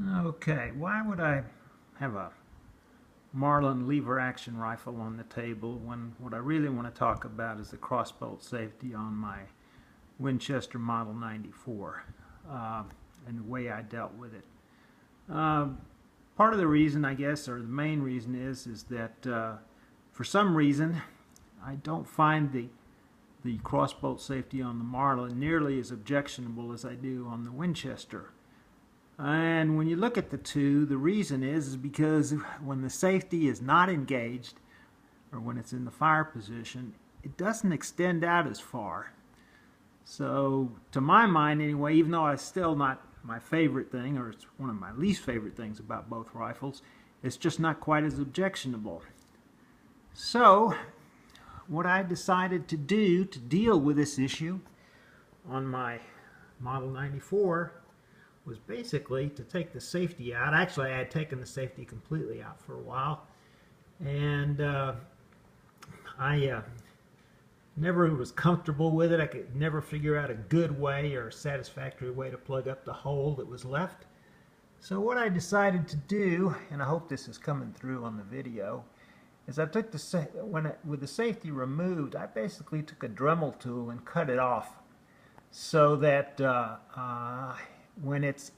Okay, why would I have a Marlin lever action rifle on the table when what I really want to talk about is the crossbolt safety on my Winchester Model 94 and the way I dealt with it. Part of the reason, I guess, or the main reason is that for some reason I don't find the crossbolt safety on the Marlin nearly as objectionable as I do on the Winchester. And when you look at the two, the reason is because when the safety is not engaged, or when it's in the fire position, it doesn't extend out as far. So, to my mind anyway, even though it's still not my favorite thing, or it's one of my least favorite things about both rifles, it's just not quite as objectionable. So, what I decided to do to deal with this issue on my Model 94 was basically to take the safety out. Actually, I had taken the safety completely out for a while, and I never was comfortable with it. I could never figure out a good way or a satisfactory way to plug up the hole that was left. So what I decided to do, and I hope this is coming through on the video, is I took with the safety removed, I basically took a Dremel tool and cut it off so that when it's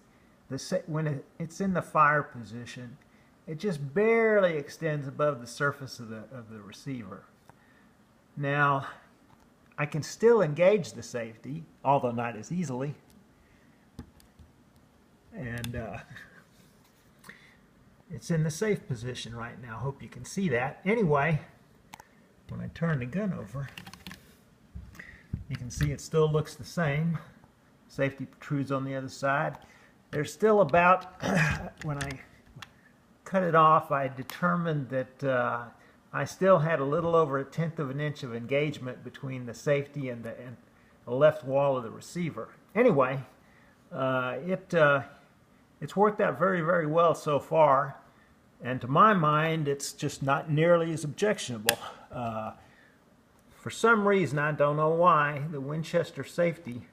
in the fire position, it just barely extends above the surface of the receiver. Now, I can still engage the safety, although not as easily. And it's in the safe position right now. Hope you can see that. Anyway, when I turn the gun over, you can see it still looks the same. Safety protrudes on the other side. There's still about, when I cut it off, I determined that I still had a little over 1/10 of an inch of engagement between the safety and the left wall of the receiver. Anyway, it's worked out very, very well so far, and to my mind, it's just not nearly as objectionable. For some reason, I don't know why, the Winchester safety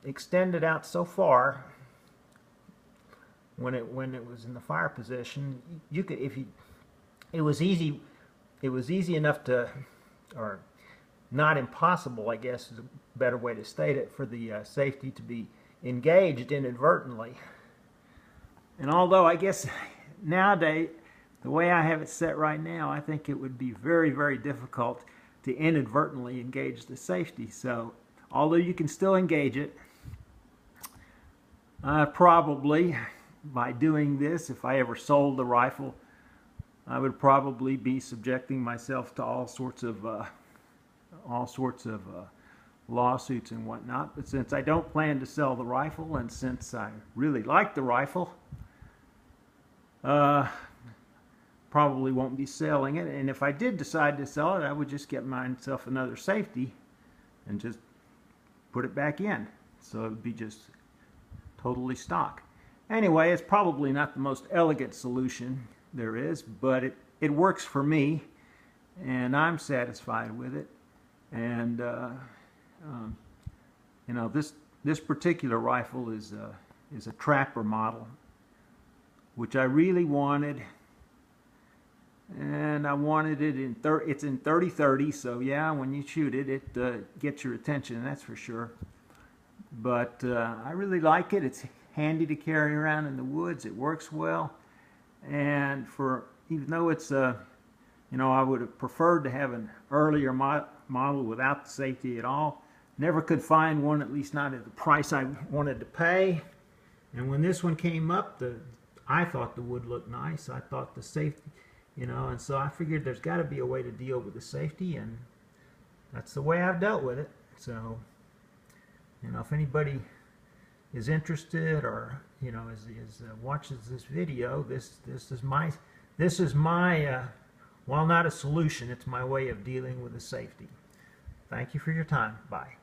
extended out so far when it was in the fire position. You could, it was easy enough to, or not impossible, I guess is a better way to state it, for the safety to be engaged inadvertently. And although I guess nowadays, the way I have it set right now, I think it would be very, very difficult to inadvertently engage the safety. So, although you can still engage it, probably by doing this, if I ever sold the rifle, I would probably be subjecting myself to all sorts of lawsuits and whatnot. But since I don't plan to sell the rifle, and since I really like the rifle, probably won't be selling it. And if I did decide to sell it, I would just get myself another safety and just put it back in. So it would be just totally stock. Anyway, it's probably not the most elegant solution there is, but it works for me, and I'm satisfied with it. And you know, this particular rifle is a trapper model, which I really wanted, and I wanted it in it's in 30-30, so yeah, when you shoot it, it gets your attention, that's for sure. But I really like it. It's handy to carry around in the woods. It works well, and even though it's you know, I would have preferred to have an earlier model without the safety at all. Never could find one, at least not at the price I wanted to pay. And when this one came up, I thought the wood looked nice. I thought the safety, you know, and so I figured there's got to be a way to deal with the safety, and that's the way I've dealt with it. So, you know, if anybody is interested, or you know, watches this video, this is my while not a solution, it's my way of dealing with the safety. Thank you for your time. Bye.